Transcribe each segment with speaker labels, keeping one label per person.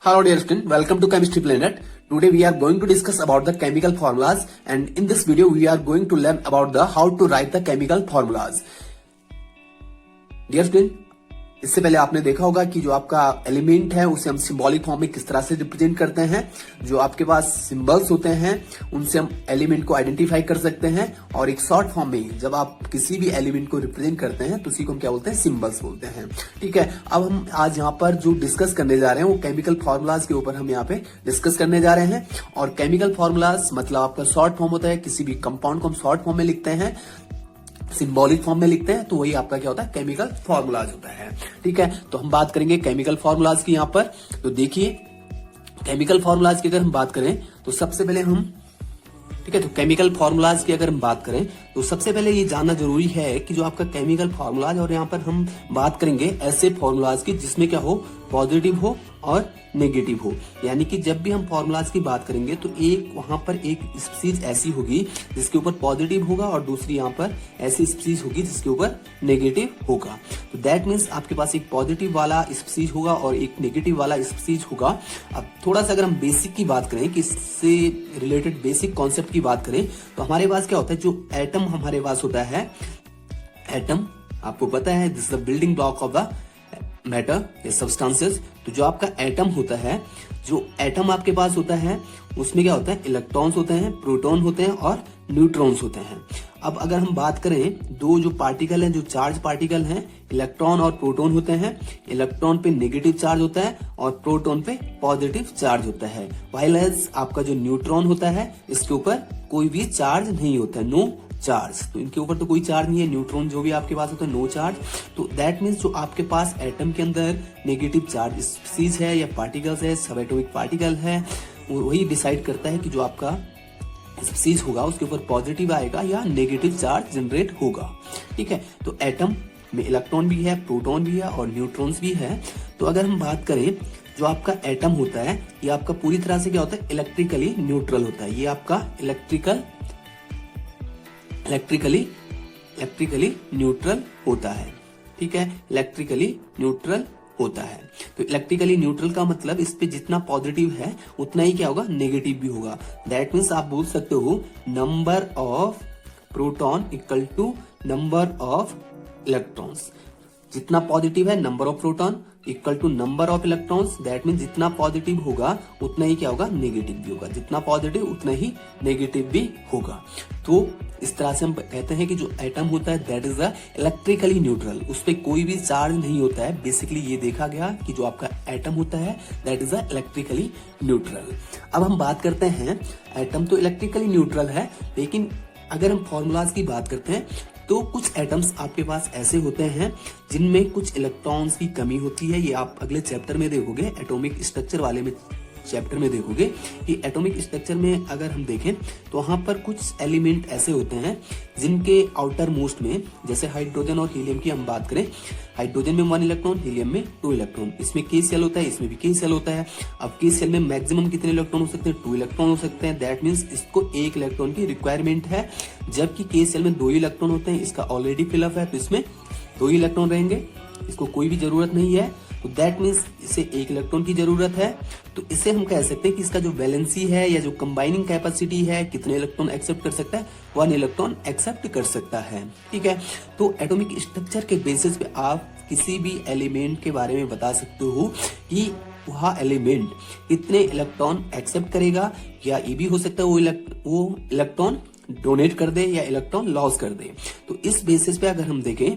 Speaker 1: Hello dear student, welcome to Chemistry Planet. Today we are going to discuss about the chemical formulas, and in this video we are going to learn about the how to write the chemical formulas. Dear student, इससे पहले आपने देखा होगा कि जो आपका element है उसे हम सिंबॉलिक फॉर्म में किस तरह से रिप्रेजेंट करते हैं। जो आपके पास सिंबल्स होते हैं उनसे हम एलिमेंट को आइडेंटिफाई कर सकते हैं, और एक शॉर्ट फॉर्म में जब आप किसी भी एलिमेंट को रिप्रेजेंट करते हैं तो उसी को हम क्या बोलते हैं, सिंबल्स बोलते हैं। ठीक है, अब हम आज यहाँ पर जो डिस्कस करने जा रहे हैं वो केमिकल फॉर्मुलाज के ऊपर हम यहाँ पे डिस्कस करने जा रहे हैं। और केमिकल फॉर्मुलाज मतलब आपका शॉर्ट फॉर्म होता है, किसी भी कंपाउंड को हम शॉर्ट फॉर्म में लिखते हैं, सिंबॉलिक फॉर्म में लिखते हैं, तो वही आपका क्या होता है, केमिकल फॉर्मुलाज होता है। ठीक है, तो हम बात करेंगे केमिकल फॉर्मुलाज की यहाँ पर। तो देखिए, केमिकल फॉर्मुलाज की अगर हम बात करें तो सबसे पहले हम, ठीक है, तो केमिकल फॉर्मुलाज की अगर हम बात करें तो सबसे पहले ये जानना जरूरी है कि जो आपका केमिकल फॉर्मुलाज, और यहाँ पर हम बात करेंगे ऐसे फॉर्मुलाज की जिसमें क्या हो, पॉजिटिव हो और नेगेटिव हो। यानी कि जब भी हम फॉर्मुलाज की बात करेंगे तो एक वहां पर एक स्पीसीज ऐसी होगी जिसके ऊपर पॉजिटिव होगा और दूसरी यहाँ पर ऐसी स्पीसीज होगी जिसके ऊपर नेगेटिव होगा। तो दैट मीन्स आपके पास एक पॉजिटिव वाला स्पीसीज होगा और एक नेगेटिव वाला स्पीसीज होगा। अब थोड़ा सा अगर हम बेसिक की बात करें, कि इससे रिलेटेड बेसिक कॉन्सेप्ट की बात करें, तो हमारे पास क्या होता है, जो एटम हमारे पास होता है, एटम आपको पता है this is the building block of the matter या सब्सटेंसेस। तो जो आपका एटम होता है, जो एटम आपके पास होता है उसमें क्या होता है, इलेक्ट्रॉन्स होते हैं, प्रोटॉन होते हैं और न्यूट्रॉन्स होते हैं। अब अगर हम बात करें, दो जो पार्टिकल हैं, जो चार्ज पार्टिकल हैं, इलेक्ट्रॉन और प्रोटॉन होते हैं। इलेक्ट्रॉन पे नेगेटिव चार्ज होता है और प्रोटॉन पे पॉजिटिव चार्ज होता है। व्हाइल एज आपका जो न्यूट्रॉन होता है इसके ऊपर कोई भी चार्ज नहीं होता है, नो चार्ज। तो इनके ऊपर तो कोई चार्ज नहीं है, न्यूट्रॉन जो भी आपके पास होता है नो चार्ज। तो दैट मीन्स जो आपके पास एटम के अंदर नेगेटिव चार्ज स्पीसीज है या पार्टिकल्स है, सब एटॉमिक पार्टिकल है, वही डिसाइड करता है कि जो आपका स्पीसीज होगा उसके ऊपर पॉजिटिव आएगा या नेगेटिव चार्ज जनरेट होगा। ठीक है, तो एटम में इलेक्ट्रॉन भी है, प्रोटॉन भी है और न्यूट्रॉन्स भी है। तो अगर हम बात करें, जो आपका एटम होता है ये आपका पूरी तरह से क्या होता है, इलेक्ट्रिकली न्यूट्रल होता है। ये आपका इलेक्ट्रिकली न्यूट्रल होता है। ठीक है, इलेक्ट्रिकली न्यूट्रल होता है। तो इलेक्ट्रिकली न्यूट्रल का मतलब इस पे जितना पॉजिटिव है उतना ही क्या होगा, नेगेटिव भी होगा। दैट मीन्स आप बोल सकते हो number of proton equal to number of electrons. जितना पॉजिटिव है number of proton equal to number of electrons. That mean जितना पॉजिटिव होगा उतना ही क्या होगा, नेगेटिव भी होगा। जितना पॉजिटिव उतना ही नेगेटिव भी होगा। तो इस तरह से हम कहते हैं कि जो एटम होता है that is a electrically neutral, उस पर कोई भी चार्ज नहीं होता है। बेसिकली ये देखा गया कि जो आपका एटम होता है that is a electrically neutral. अब हम बात करते हैं, एटम तो इलेक्ट्रिकली न्यूट्रल है, लेकिन अगर हम फॉर्मूलाज की बात करते हैं तो कुछ एटम्स आपके पास ऐसे होते हैं जिनमें कुछ इलेक्ट्रॉन्स की कमी होती है। ये आप अगले चैप्टर में देखोगे, एटॉमिक स्ट्रक्चर वाले में चैप्टर में देखोगे कि एटॉमिक स्ट्रक्चर में अगर हम देखें तो वहां पर कुछ एलिमेंट ऐसे होते हैं जिनके आउटर मोस्ट में, जैसे हाइड्रोजन और हीलियम की हम बात करें, हाइड्रोजन में 1 इलेक्ट्रॉन, हीलियम में 2 इलेक्ट्रॉन। इसमें के सेल होता है, इसमें भी के सेल होता है। अब के सेल में मैक्सिमम कितने इलेक्ट्रॉन हो सकते हैं, 2 इलेक्ट्रॉन हो सकते हैं। दैट मीन्स इसको 1 इलेक्ट्रॉन की रिक्वायरमेंट है, जबकि के सेल में 2 इलेक्ट्रॉन होते हैं। इसका ऑलरेडी फिलअप है तो इसमें 2 इलेक्ट्रॉन रहेंगे, इसको कोई भी जरूरत नहीं है। तो दैट मीन्स इसे 1 इलेक्ट्रॉन की जरूरत है। तो इससे हम कह सकते हैं कि इसका जो वैलेंसी है या जो कंबाइनिंग कैपेसिटी है, कितने इलेक्ट्रॉन एक्सेप्ट कर सकता है, 1 इलेक्ट्रॉन एक्सेप्ट कर सकता है। ठीक है, तो एटॉमिक स्ट्रक्चर के बेसिस पे आप किसी भी एलिमेंट के बारे में बता सकते हो कि वह एलिमेंट कितने इलेक्ट्रॉन एक्सेप्ट करेगा, या ये भी हो सकता है वो इलेक्ट्रॉन डोनेट कर दे या इलेक्ट्रॉन लॉस कर दे। तो इस बेसिस पे अगर हम देखें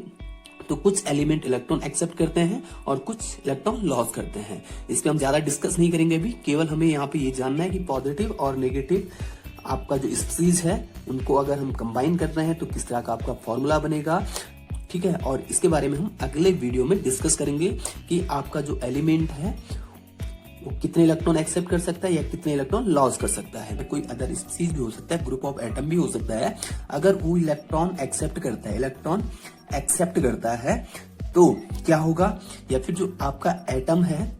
Speaker 1: तो कुछ एलिमेंट इलेक्ट्रॉन एक्सेप्ट करते हैं और कुछ इलेक्ट्रॉन लॉस करते हैं। इस पे हम ज्यादा डिस्कस नहीं करेंगे अभी, केवल हमें यहाँ पे ये जानना है कि पॉजिटिव और नेगेटिव आपका जो स्पीसीज है उनको अगर हम कंबाइन कर रहे हैं तो किस तरह का आपका फॉर्मूला बनेगा। ठीक है, और इसके बारे में हम अगले वीडियो में डिस्कस करेंगे कि आपका जो एलिमेंट है वो कितने इलेक्ट्रॉन एक्सेप्ट कर सकता है या कितने इलेक्ट्रॉन लॉस कर सकता है। कोई अदर स्पीसीज भी हो सकता है, ग्रुप ऑफ एटम भी हो सकता है। अगर वो इलेक्ट्रॉन एक्सेप्ट करता है तो क्या होगा, या फिर जो आपका एटम है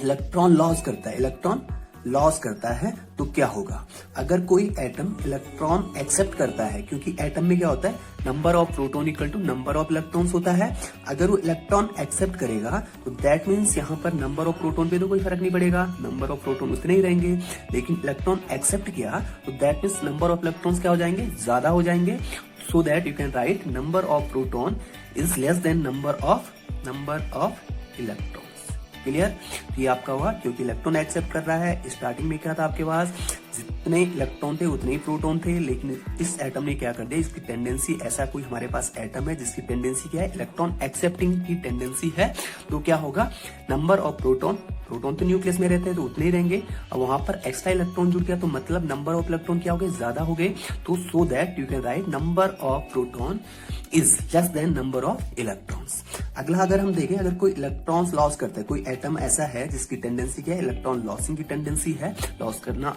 Speaker 1: इलेक्ट्रॉन लॉस करता है, इलेक्ट्रॉन लॉस करता है तो क्या होगा। अगर कोई एटम इलेक्ट्रॉन एक्सेप्ट करता है, क्योंकि एटम में क्या होता है, number of proton equal to number of electrons होता है। अगर वो इलेक्ट्रॉन एक्सेप्ट करेगा तो दैट मीन्स यहाँ पर नंबर ऑफ प्रोटॉन पे तो कोई फर्क नहीं पड़ेगा, नंबर ऑफ प्रोटॉन उतने ही रहेंगे। लेकिन इलेक्ट्रॉन एक्सेप्ट किया तो that means number of electrons क्या हो जाएंगे, ज्यादा हो जाएंगे। So that you can write number of proton is less than number of electrons. Clear. तो ये आपका हुआ, क्योंकि इलेक्ट्रॉन एक्सेप्ट कर रहा है। स्टार्टिंग में क्या था आपके पास, जितने इलेक्ट्रॉन थे उतने ही प्रोटॉन थे, लेकिन इस एटम ने क्या कर दिया, इसकी टेंडेंसी, ऐसा कोई हमारे पास एटम है जिसकी टेंडेंसी क्या है, इलेक्ट्रॉन एक्सेप्टिंग की टेंडेंसी है। तो क्या होगा, नंबर ऑफ प्रोटॉन तो न्यूक्लियस में रहते हैं तो उतने ही रहेंगे। अब वहां पर एक्स्ट्रा इलेक्ट्रॉन जुड़ गया तो मतलब नंबर ऑफ इलेक्ट्रॉन क्या हो गए, ज्यादा हो गए। तो so that you can write number of proton is less than number of electrons. अगला अगर हम देखें, अगर कोई इलेक्ट्रॉन्स लॉस करता है, कोई एटम ऐसा है जिसकी टेंडेंसी क्या है, इलेक्ट्रॉन लॉसिंग की टेंडेंसी है, लॉस करना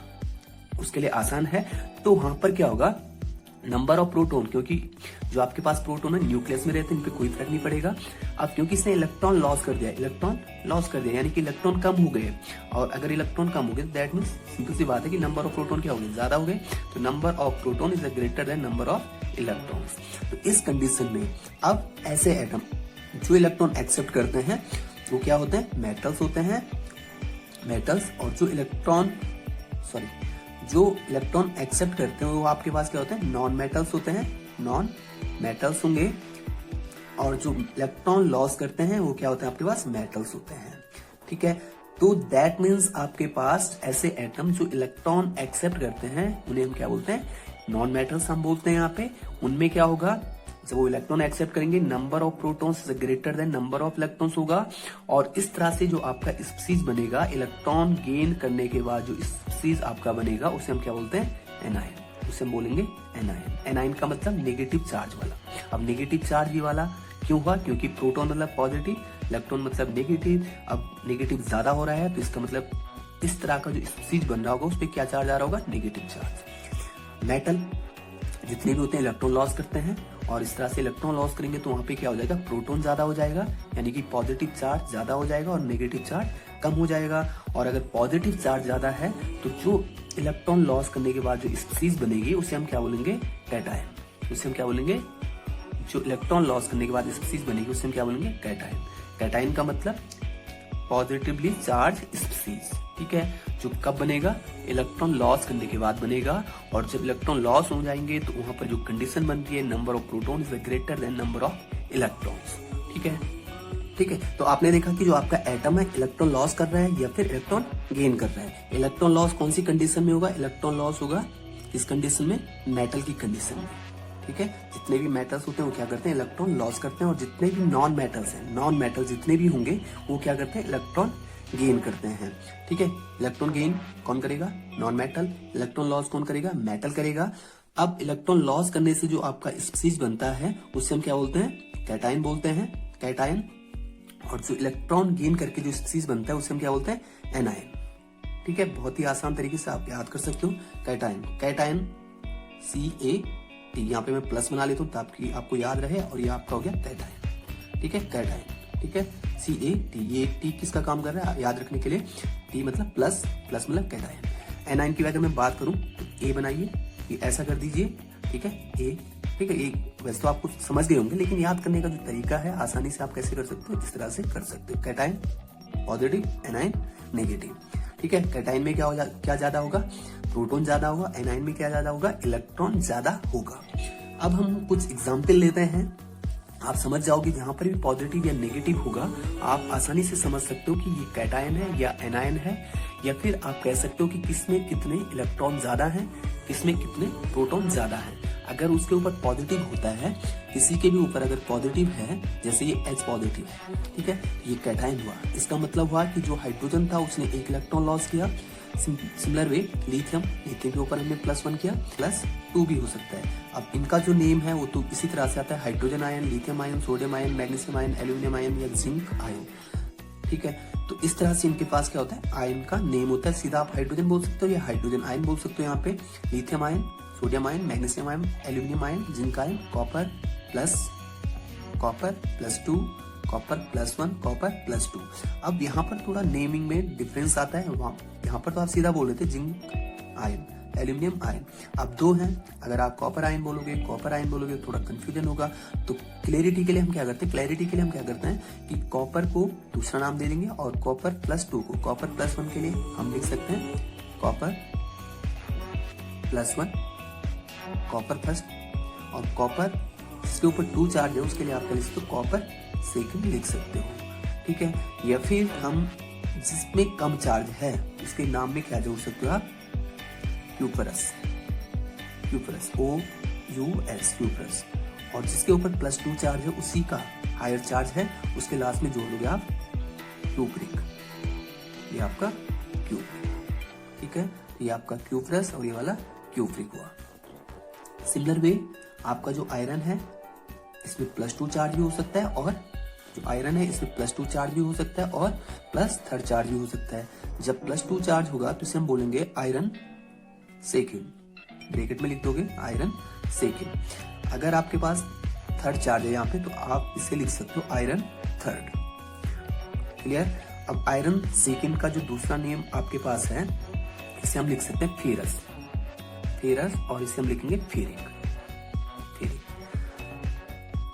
Speaker 1: उसके लिए आसान है, तो वहां पर क्या होगा, नंबर ऑफ प्रोटॉन, क्योंकि जो आपके पास प्रोटॉन है न्यूक्लियस में रहते हैं, इन पे कोई फर्क नहीं पड़ेगा। अब क्योंकि इसने इलेक्ट्रॉन लॉस कर दिया, यानी कि इलेक्ट्रॉन कम हो गए, और अगर इलेक्ट्रॉन कम हो गए दैट मीन्स सिंपल सी बात है कि नंबर ऑफ प्रोटॉन क्या हो गए, ज्यादा हो गए। तो number of proton is greater than number of electrons. तो इस कंडीशन में अब ऐसे एटम जो इलेक्ट्रॉन एक्सेप्ट करते हैं वो क्या होते हैं, मेटल्स होते हैं, मेटल्स। और जो इलेक्ट्रॉन एक्सेप्ट करते हैं वो आपके पास क्या होते हैं, नॉन मेटल्स होते हैं, नॉन मेटल्स होंगे। और जो इलेक्ट्रॉन लॉस करते हैं वो क्या होते हैं आपके पास, मेटल्स होते हैं। ठीक है। तो दैट मीन्स आपके पास ऐसे एटम जो इलेक्ट्रॉन एक्सेप्ट करते हैं उन्हें हम क्या बोलते हैं, नॉन मेटल्स हम बोलते हैं। यहाँ पे उनमें क्या होगा, जब वो इलेक्ट्रॉन एक्सेप्ट करेंगे number of protons greater than number of electrons होगा। और इस तरह से जो आपका स्पीसीज बनेगा, इलेक्ट्रॉन गेन करने के बाद जो स्पीसीज आपका बनेगा उसे हम क्या बोलते हैं, एनायन। उसे हम बोलेंगे एनायन। एनायन का मतलब नेगेटिव चार्ज वाला। अब नेगेटिव चार्ज ही वाला क्यों हुआ, क्योंकि प्रोटॉन मतलब पॉजिटिव, इलेक्ट्रॉन मतलब नेगेटिव। अब नेगेटिव ज्यादा हो रहा है तो इसका मतलब इस तरह का जो स्पीसीज बन रहा होगा उस पर क्या चार्ज आ रहा होगा, नेगेटिव चार्ज। मेटल जितने भी होते हैं इलेक्ट्रॉन लॉस करते हैं, और इस तरह से इलेक्ट्रॉन लॉस करेंगे तो वहां पे क्या हो जाएगा, प्रोटॉन ज्यादा हो जाएगा, यानी कि पॉजिटिव चार्ज ज्यादा हो जाएगा और नेगेटिव चार्ज कम हो जाएगा। और अगर पॉजिटिव चार्ज ज्यादा है तो जो इलेक्ट्रॉन लॉस करने के बाद जो स्पीसीज बनेगी उसे हम क्या बोलेंगे, कैटायन। उसे हम क्या बोलेंगे, जो इलेक्ट्रॉन लॉस करने के बाद स्पीसीज बनेगी उसे हम क्या बोलेंगे, कैटायन। कैटायन का मतलब पॉजिटिवली चार्ज स्पीसीज। ठीक है। जो कब बनेगा, इलेक्ट्रॉन लॉस करने के बाद बनेगा। और जब इलेक्ट्रॉन लॉस हो जाएंगे तो वहां पर जो कंडीशन बनती है, number of proton is greater than number of electrons. ठीक है। ठीक है। तो आपने देखा कि जो आपका एटम है इलेक्ट्रॉन लॉस कर रहा है या फिर इलेक्ट्रॉन गेन कर रहा है। इलेक्ट्रॉन लॉस कौन सी कंडीशन में होगा, इलेक्ट्रॉन लॉस होगा किस कंडीशन में, मेटल की कंडीशन में। ठीक है। जितने भी मेटल्स होते हैं वो क्या करते हैं, इलेक्ट्रॉन लॉस करते हैं। और जितने भी नॉन मेटल्स हैं, नॉन मेटल जितने भी होंगे वो क्या करते हैं, इलेक्ट्रॉन गेन करते हैं। ठीक है। इलेक्ट्रॉन गेन कौन करेगा, नॉन मेटल। इलेक्ट्रॉन लॉस कौन करेगा, मेटल करेगा। अब इलेक्ट्रॉन लॉस करने से जो आपका स्पीसीज बनता है उससे हम क्या बोलते हैं, कैटायन बोलते हैं, कैटायन। और जो इलेक्ट्रॉन गेन करके जो स्पीसीज बनता है उसे हम क्या बोलते हैं, एनायन। ठीक है। बहुत ही आसान तरीके से आप याद कर सकते हो, कैटायन। कैटायन CAT, यहाँ पे मैं प्लस बना लेता हूँ ताकि आपको याद रहे। और ये आपका हो गया कैटायन। ठीक है, कैटायन। ठीक है। CAT, ये T किसका काम कर रहा है याद रखने के लिए, T मतलब प्लस, प्लस मतलब कैटायन। एनायन की अगर मैं बात करूं तो A बनाइए, ये ऐसा कर दीजिए। ठीक है, A। ठीक है। ये वैसे तो आपको समझ गए होंगे, लेकिन याद करने का जो तरीका है आसानी से आप कैसे कर सकते हो, इस तरह से कर सकते हो। Cation positive, anion negative. ठीक है। कैटायन में क्या ज्यादा होगा, प्रोटॉन ज्यादा होगा। एनायन में क्या ज्यादा होगा, इलेक्ट्रॉन ज्यादा होगा। अब हम कुछ एग्जाम्पल लेते हैं, आप समझ जाओगे जहां पर भी पॉजिटिव या नेगेटिव होगा आप आसानी से समझ सकते हो कि ये कैटायन है या एनायन है। या फिर आप कह सकते हो कि किसमें कितने इलेक्ट्रॉन ज्यादा हैं, किसमें कितने प्रोटॉन ज्यादा हैं। अगर उसके ऊपर पॉजिटिव होता है, किसी के भी ऊपर अगर पॉजिटिव है, जैसे ये H पॉजिटिव है, ठीक है, ये कैटायन हुआ। इसका मतलब हुआ कि जो हाइड्रोजन था उसने एक इलेक्ट्रॉन लॉस किया। सिमिलर वे लिथियम के ऊपर हमने +1 किया, +2 भी हो सकता है। अब इनका जो नेम है वो तो इसी तरह से आता है, hydrogen ion, lithium ion, sodium ion, magnesium ion, aluminium ion या जिंक आयन। ठीक है। तो इस तरह से इनके पास क्या होता है, आयन का नेम होता है। सीधा आप हाइड्रोजन बोल सकते हो या हाइड्रोजन आयन बोल सकते हो। यहाँ पे lithium ion, sodium ion, magnesium ion, aluminium ion, zinc ion, copper +2, copper +1, copper +2। अब यहाँ पर थोड़ा नेमिंग में डिफरेंस आता है। यहाँ पर तो आप सीधा बोल रहे थे जिंक आयन, एल्यूमिनियम आयन। अब दो हैं, अगर आप कॉपर आयन बोलोगे, कॉपर आयन बोलोगे, थोड़ा कंफ्यूजन होगा। तो क्लैरिटी के लिए हम क्या करते हैं कि कॉपर को दूसरा नाम दे देंगे और कॉपर +2 को कॉपर +1 के लिए हम लिख सकते हैं कॉपर +1, कॉपर फर्स्ट, और कॉपर जिसके ऊपर 2 चार्ज है उसके लिए आप लिख सकते हो कॉपर सेकंड लिख सकते हो, ठीक है। या फिर हम जिसमें कम चार्ज है उसके नाम में क्या जोड़ सकते हो आप, क्यूपरस, OUS, क्यूपरस। और जिसके ऊपर +2 चार्ज है उसी का हायर चार्ज है, उसके लास्ट में जोड़ दोगे आप क्यूप्रिक, ये आपका क्यूप्रिक, ठीक है। ये आपका क्यूपरस और ये वाला क्यूप्रिक हुआ। सिमिलर वे आपका जो आयरन है इसमें +2 चार्ज भी हो सकता है, और जो आयरन है इसमें +2 चार्ज भी हो सकता है और +3 चार्ज भी हो सकता है। जब +2 चार्ज होगा तो इसे हम बोलेंगे आयरन सेकंड, ब्रैकेट में लिख दोगे आयरन सेकंड। अगर आपके पास 3rd चार्ज है यहाँ पे तो आप इसे लिख सकते हो आयरन थर्ड, क्लियर। अब आयरन सेकंड का जो दूसरा नेम आपके पास है इसे हम लिख सकते हैं फेरस, और इसे हम लिखेंगे फेरिक।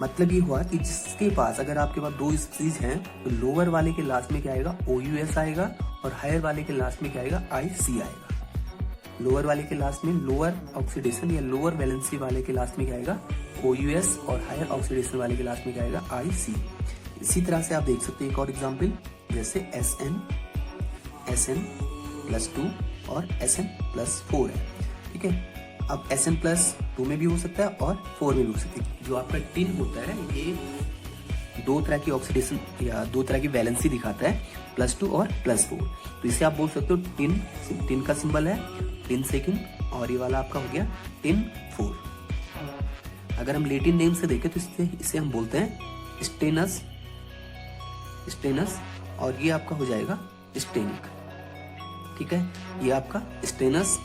Speaker 1: मतलब ये हुआ कि जिसके पास अगर आपके पास 2 चीज हैं तो लोअर वाले के लास्ट में क्या आएगा, OUS आएगा, और हायर वाले के लास्ट में क्या आएगा, IC आएगा। लोअर वाले के लास्ट में लोअर ऑक्सीडेशन या लोअर वैलेंसी वाले के लास्ट में क्या आएगा, OUS, और हायर ऑक्सीडेशन वाले के लास्ट में क्या आएगा, IC। इसी तरह से आप देख सकते हैं एक और एग्जाम्पल, जैसे SN+2 और SN+4 है, ठीक है। अब SN+2 में भी हो सकता है और 4 में भी हो सकता है। जो आपका टिन होता है ये 2 तरह की ऑक्सीडेशन या 2 तरह की वैलेंसी दिखाता है, +2 और +4। तो इसे आप बोल सकते हो टिन का सिंबल है टिन सेकंड, और ये वाला आपका हो गया टिन 4। अगर हम लैटिन नेम से देखें तो इसे हम बोलते हैं स्टेनस, और ये आपका हो जाएगा स्टेनिक, ठीक है। ये आपका स्टेनस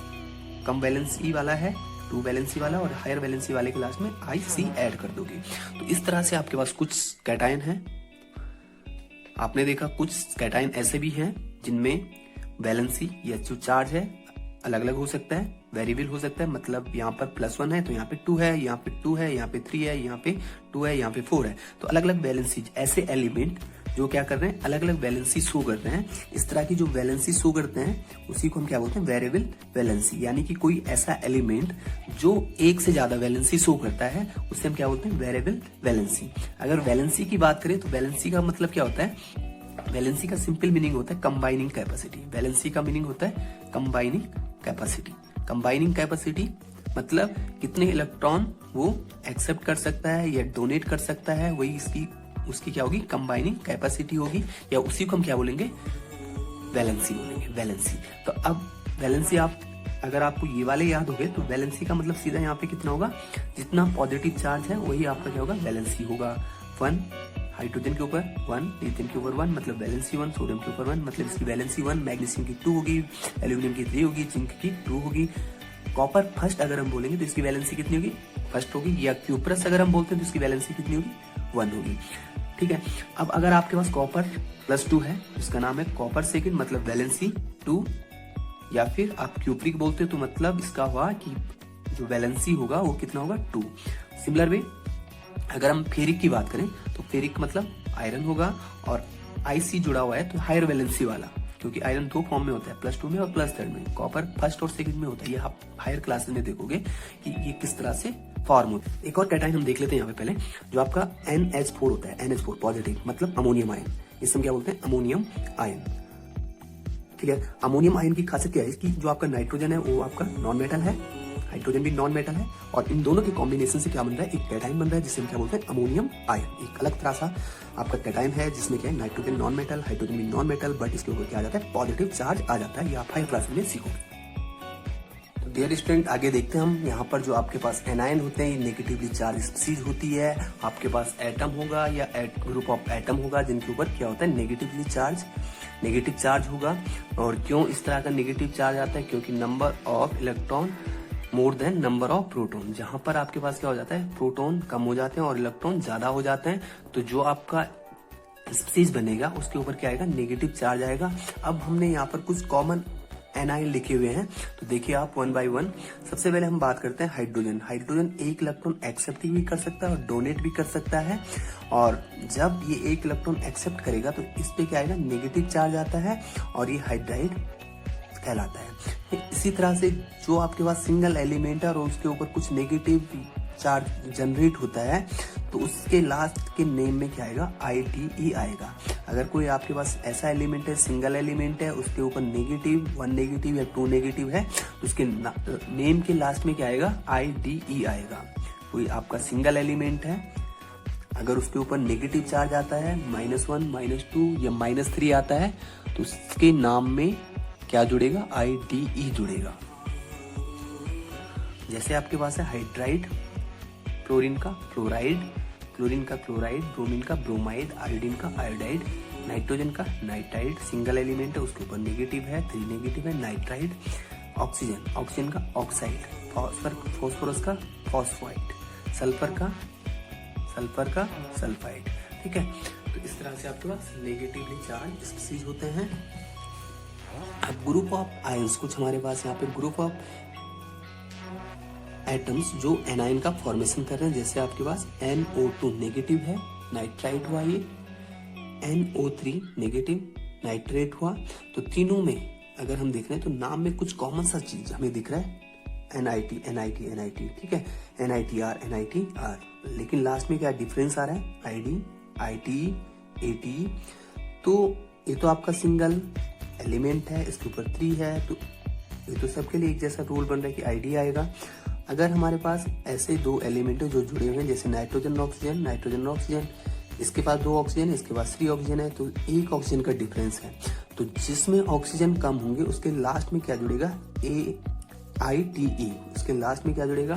Speaker 1: कम वैलेंसी वाला है, 2 वैलेंसी वाला, और हायर वैलेंसी वाले के लास्ट में IC ऐड कर दोगे। तो इस तरह से आपके पास कुछ कैटायन है। आपने देखा कुछ कैटायन ऐसे भी हैं जिनमें वैलेंसी या जो चार्ज है अलग अलग हो सकता है, वेरिएबल हो सकता है। मतलब यहाँ पर +1 है तो यहाँ पे 2 है, यहाँ पे 2 है, यहाँ पे 3 है, यहाँ पे 2 है, यहाँ पे 4 है। तो अलग अलग वैलेंसी, ऐसे एलिमेंट जो क्या कर रहे हैं, अलग अलग वैलेंसी शो करते हैं। इस तरह की जो वैलेंसी शो करते हैं उसी को हम क्या बोलते हैं, वेरिएबल वैलेंसी। यानी कि कोई ऐसा एलिमेंट जो एक से ज्यादा वैलेंसी शो करता है उसे हम क्या बोलते हैं, वेरिएबल वैलेंसी। अगर वैलेंसी की बात करें तो वैलेंसी का मतलब क्या होता है, वैलेंसी का सिंपल मीनिंग होता है कंबाइनिंग कैपेसिटी। वैलेंसी का मीनिंग होता है कंबाइनिंग कैपेसिटी। कंबाइनिंग कैपेसिटी मतलब कितने इलेक्ट्रॉन वो एक्सेप्ट कर सकता है या डोनेट कर सकता है, वही उसकी क्या होगी, कंबाइनिंग कैपेसिटी होगी, या उसी को हम क्या बोलेंगे, वैलेंसी बोलेंगे, वैलेंसी। तो अब वैलेंसी अगर आपको ये वाले याद हो गए तो वैलेंसी का मतलब सीधा यहाँ पे कितना होगा, जितना पॉजिटिव चार्ज है वही आपका क्या होगा, वैलेंसी होगा। 1 हाइड्रोजन के ऊपर 1, लिथियम के ऊपर 1 मतलब वैलेंसी 1, सोडियम के ऊपर 1 मतलब इसकी वैलेंसी 1, मैग्नीशियम की 2 होगी, एल्यूमिनियम की 3 होगी, जिंक की 2 होगी। कॉपर फर्स्ट अगर हम बोलेंगे तो इसकी वैलेंसी कितनी होगी, फर्स्ट होगी। या क्यूपरस अगर हम बोलते हैं तो इसकी वैलेंसी कितनी होगी, 1 होगी, ठीक है। अब अगर आपके पास कॉपर +2 है उसका नाम है कॉपर सेकंड मतलब वैलेंसी 2, या फिर आप क्यूप्रिक बोलते हो तो मतलब इसका हुआ कि जो वैलेंसी होगा वो कितना होगा, 2। सिमिलर वे अगर हम फेरिक की बात करें तो फेरिक मतलब आयरन होगा, और IC जुड़ा हुआ है तो हायर वैलेंसी वाला, क्योंकि आयरन 2 फॉर्म में होता है, +2 में और +3 में। कॉपर फर्स्ट और सेकंड में होता है। ये आप हायर क्लासेस में देखोगे कि ये किस तरह से फॉर्म होता है। एक और कैटायन हम देख लेते हैं यहाँ पे पहले, जो आपका NH4 होता है। NH4 पॉजिटिव मतलब अमोनियम आयन, इसे हम क्या बोलते हैं, ammonium ion, clear. Ammonium ion की खासियत क्या है कि जो आपका नाइट्रोजन है वो आपका नॉन मेटल है, हाइड्रोजन भी नॉन मेटल है, और इन दोनों के कॉम्बिनेशन से क्या बन रहा है, एक कैटायन बन रहा है जिसे हम क्या बोलते हैं, अमोनियम आयन। एक अलग तरह सा आपका कैटायन है जिसमें क्या है, नाइट्रोजन नॉन मेटल, हाइड्रोजन भी नॉन मेटल, बट इसके ऊपर क्या आ जाता है, पॉजिटिव चार्ज आ जाता है। ये आप हायर क्लास में सीखोगे। तो डियर स्टूडेंट आगे देखते हैं हम। यहाँ पर जो आपके पास एनायन होते हैं ये नेगेटिवली चार्ज चीज होती है। आपके पास एटम होगा या ग्रुप ऑफ एटम होगा जिनके ऊपर क्या होता है, नेगेटिव चार्ज होगा। और क्यों इस तरह का नेगेटिव चार्ज आता है, क्योंकि number of electron more than number of proton. जहां पर आपके पास क्या हो जाता है, प्रोटॉन कम हो जाते हैं और इलेक्ट्रॉन ज्यादा हो जाते हैं, तो जो आपका स्पीसीज बनेगा उसके ऊपर क्या आएगा, नेगेटिव चार्ज आएगा। अब हमने यहाँ पर कुछ कॉमन एनाइन लिखे हुए हैं, तो देखिए आप वन बाय वन। सबसे पहले हम बात करते हैं हाइड्रोजन। हाइड्रोजन एक इलेक्ट्रॉन एक्सेप्ट भी कर सकता है और डोनेट भी कर सकता है, और जब ये एक इलेक्ट्रॉन एक्सेप्ट करेगा तो इस पे क्या आएगा, नेगेटिव चार्ज आता है और ये हाइड्राइड कहलाता है। इसी तरह से जो आपके पास सिंगल एलिमेंट है और उसके ऊपर कुछ नेगेटिव चार्ज जनरेट होता है तो उसके लास्ट के नेम में क्या आएगा, ITE आएगा। अगर कोई आपके पास ऐसा एलिमेंट है, सिंगल एलिमेंट है, उसके ऊपर नेगेटिव, 1 नेगेटिव या 2 नेगेटिव है, तो उसके नेम के लास्ट में क्या आएगा, IDE आएगा। कोई आपका सिंगल एलिमेंट है, अगर उसके ऊपर नेगेटिव चार्ज आता है, -1, -2 या -3 आता है, तो उसके नाम में क्या जुड़ेगा, IDE जुड़ेगा। जैसे आपके पास है हाइड्राइड, क्लोरीन का फ्लोराइड, क्लोरीन का क्लोराइड, ब्रोमीन का ब्रोमाइड, आयोडीन का आयोडाइड, नाइट्रोजन का नाइट्राइड, सिंगल एलिमेंट है उसके ऊपर नेगेटिव है, 3 नेगेटिव है, नाइट्राइड। ऑक्सीजन, ऑक्सीजन का ऑक्साइड, फॉस्फोरस का फॉस्फाइड, सल्फर का सल्फाइड। ठीक है, तो इस तरह से आपके पास नेगेटिवली चार्ज स्पीसीज होते हैं। अब ग्रुप ऑफ आयंस, कुछ हमारे पास यहाँ पे ग्रुप ऑफ एटम्स जो एनाइन का फॉर्मेशन कर रहे हैं। जैसे आपके पास NO2 नेगेटिव है, नाइट्राइट हुआ, ये NO3 नेगेटिव, नाइट्रेट हुआ। तो तीनों में अगर हम देख रहे हैं तो नाम में कुछ कॉमन सा चीज हमें दिख रहा है, NIT, ठीक है, NITR, लेकिन लास्ट में क्या डिफरेंस आ रहा है, ID, ITE, ATE। तो ये तो आपका सिंगल एलिमेंट है, इसके ऊपर 3 है, तो ये तो सबके लिए एक जैसा रूल बन रहा है कि ID आएगा। अगर हमारे पास ऐसे 2 एलिमेंट जो जुड़े हुए हैं, जैसे नाइट्रोजन ऑक्सीजन, इसके पास 2 ऑक्सीजन है, इसके पास 3 ऑक्सीजन है, तो 1 ऑक्सीजन का डिफरेंस है। तो जिसमें ऑक्सीजन कम होंगे उसके लास्ट में क्या जुड़ेगा, AITE, उसके लास्ट में क्या जुड़ेगा,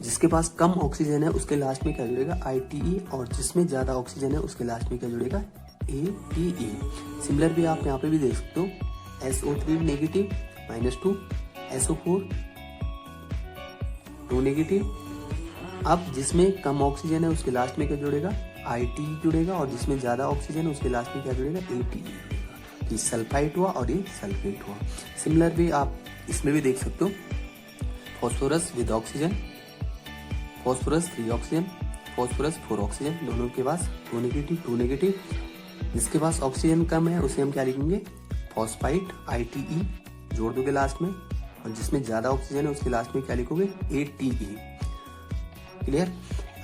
Speaker 1: जिसके पास कम ऑक्सीजन है उसके लास्ट में क्या जुड़ेगा, ITE, और जिसमें ज्यादा ऑक्सीजन है उसके लास्ट में क्या जुड़ेगा, ATE। सिमिलर भी आप यहाँ पे भी देख सकते हो, SO3 नेगेटिव, -2, SO4 2 नेगेटिव। अब जिसमें कम ऑक्सीजन है उसके लास्ट में क्या जुड़ेगा, ITE जुड़ेगा, और जिसमें ज्यादा ऑक्सीजन है उसके लास्ट में क्या जुड़ेगा, ATE। ये सल्फाइड हुआ और ये सल्फेट हुआ। सिमिलर भी आप इसमें भी देख सकते हो, phosphorus with oxygen, phosphorus 3 oxygen, phosphorus 4 oxygen, दोनों के पास 2 नेगेटिव। जिसके पास ऑक्सीजन कम है उसे हम क्या लिखेंगे, फॉस्फाइड, ITE जोड़ दोगे लास्ट में, और जिसमें ज्यादा ऑक्सीजन है उसके लास्ट में क्या लिखोगे, ATE। क्लियर।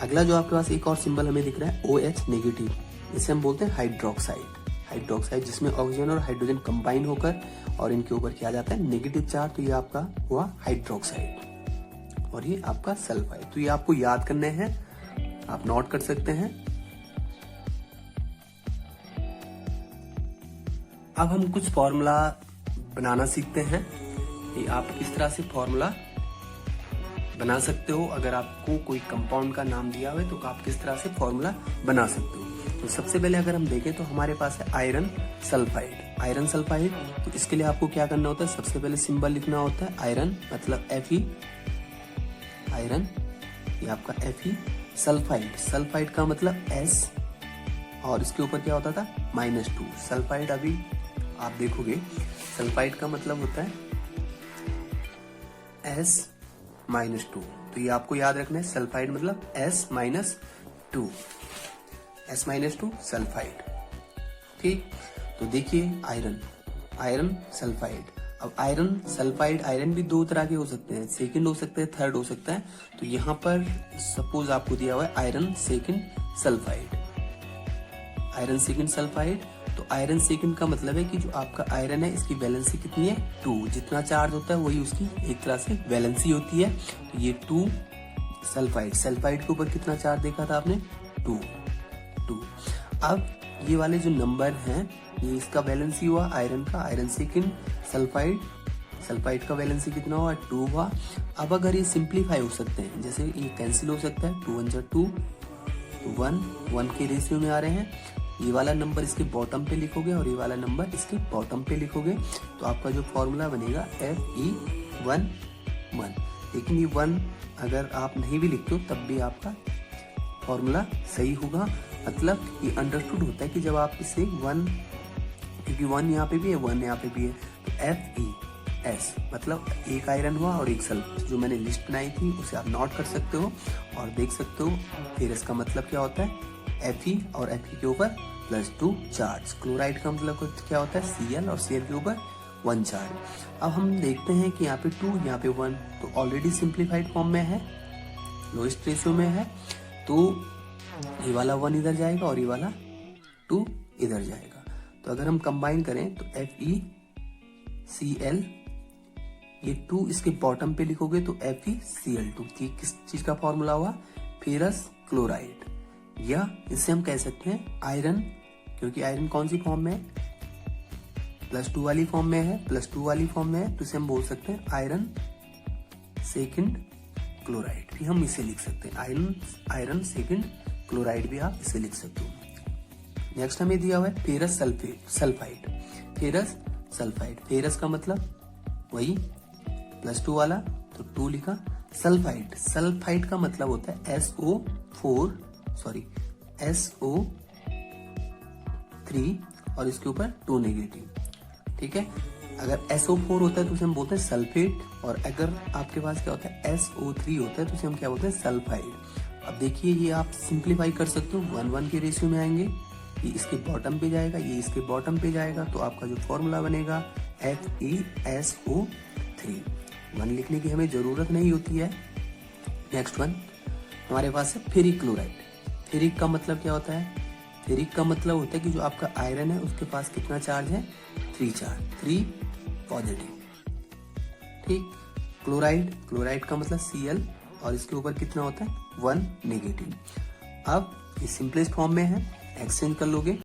Speaker 1: अगला जो आपके पास एक और सिंबल हमें दिख रहा है, OH नेगेटिव, इसे हम बोलते हैं हाइड्रोक्साइड, जिसमें ऑक्सीजन और हाइड्रोजन कंबाइन होकर और इनके ऊपर किया जाता है नेगेटिव चार्ज, तो ये आपका हुआ हाइड्रोक्साइड, और ये आपका सल्फाइड। तो ये आपको याद करने हैं, आप नोट कर सकते हैं। अब हम कुछ फॉर्मूला बनाना सीखते हैं कि आप किस तरह से फॉर्मूला बना सकते हो। अगर आपको कोई कंपाउंड का नाम दिया हुआ है तो आप किस तरह से फॉर्मूला बना सकते हो। तो सबसे पहले अगर हम देखें तो हमारे पास है आयरन सल्फाइड। तो इसके लिए आपको क्या करना होता है, सबसे पहले सिंबल लिखना होता है आयरन, मतलब Fe, आयरन, ये आपका Fe। सल्फाइड का मतलब S, और इसके ऊपर क्या होता था, -2। सल्फाइड अभी आप देखोगे, सल्फाइड का मतलब होता है S -2, तो ये आपको याद रखना है, सल्फाइड मतलब S-2 सल्फाइड। ठीक, तो देखिए आयरन सल्फाइड। अब आयरन सल्फाइड, आयरन भी 2 तरह के हो सकते हैं, सेकंड हो सकता है, थर्ड हो सकता है। तो यहाँ पर सपोज आपको दिया हुआ है आयरन सेकंड सल्फाइड। तो आयरन सेकंड का मतलब है कि जो आपका आयरन है इसकी वैलेंसी कितनी है, 2। जितना चार्ज होता है वही उसकी एक तरह से वैलेंसी होती है। तो ये 2 सल्फाइड के ऊपर कितना चार्ज देखा था आपने, 2। अब ये वाले जो नंबर हैं, ये इसका वैलेंसी हुआ आयरन का, आयरन सेकंड सल्फाइड का वैलेंसी कितना हुआ, 2 हुआ। अब अगर ये सिंप्लीफाई हो सकते हैं, जैसे ये कैंसिल हो सकता है, 2 1 जा 2, 1 के रेशियो में आ रहे हैं। ये वाला नंबर इसके बॉटम पे लिखोगे और ये वाला नंबर इसके बॉटम पे लिखोगे, तो आपका जो फॉर्मूला बनेगा Fe11। लेकिन ये 1 अगर आप नहीं भी लिखते हो तब भी आपका फॉर्मूला सही होगा। मतलब ये अंडरस्टूड होता है कि जब आप इसे 1, क्योंकि 1 यहाँ पे भी है 1 यहाँ पे भी है, तो FeS मतलब एक आयरन हुआ और एक सल्फर। जो मैंने लिस्ट बनाई थी उसे आप नोट कर सकते हो और देख सकते हो। फिर इसका मतलब क्या होता है, Fe और Fe के ऊपर +2 चार्ज। क्लोराइड का मतलब क्या होता है, Cl और Cl के ऊपर 1 चार्ज। अब हम देखते हैं कि यहाँ पे 2 यहाँ पे 1, तो ऑलरेडी सिंप्लीफाइड फॉर्म में है, लोएस्ट रेशियो में है, तो ये वाला 1 इधर जाएगा और ये वाला 2 इधर जाएगा। तो अगर हम कंबाइन करें तो FeCl, ये 2 इसके बॉटम पे लिखोगे तो FeCl2। किस चीज का फॉर्मूला हुआ, फेरस क्लोराइड, या इससे हम कह सकते हैं आयरन, क्योंकि आयरन कौन सी फॉर्म में है, +2 वाली फॉर्म में है, +2 वाली फॉर्म में है, तो इसे हम बोल सकते हैं आयरन सेकंड क्लोराइड भी हम इसे लिख सकते हैं। आयरन सेकंड क्लोराइड भी आप इसे लिख सकते हो। नेक्स्ट हमें दिया हुआ है ferrous sulphide. Ferrous sulphide, ferrous का मतलब वही +2 वाला, तो 2 लिखा। सल्फाइड, सल्फाइड का मतलब होता है SO3 और इसके ऊपर 2 नेगेटिव। ठीक है, अगर SO4 होता है तो उसे हम बोलते हैं सल्फेट, और अगर आपके पास क्या होता है SO3 होता है तो उसे हम क्या बोलते हैं, सल्फाइड। अब देखिए ये आप सिंप्लीफाई कर सकते हो, 1-1 के रेशियो में आएंगे, ये इसके बॉटम पे जाएगा, ये इसके बॉटम पे जाएगा, तो आपका जो फॉर्मूला बनेगा FeSO3। 1 लिखने की हमें जरूरत नहीं होती है। नेक्स्ट वन हमारे पास है फेरिक क्लोराइड। फेरिक का मतलब क्या होता है, फेरिक का मतलब होता है कि जो आपका आयरन है उसके पास कितना चार्ज है, 3 चार्ज, 3 पॉजिटिव। ठीक, क्लोराइड, क्लोराइड का मतलब Cl और इसके ऊपर कितना होता है, 1 नेगेटिव। अब ये सिंपलेस्ट फॉर्म में है, एक्सचेंज कर लोगे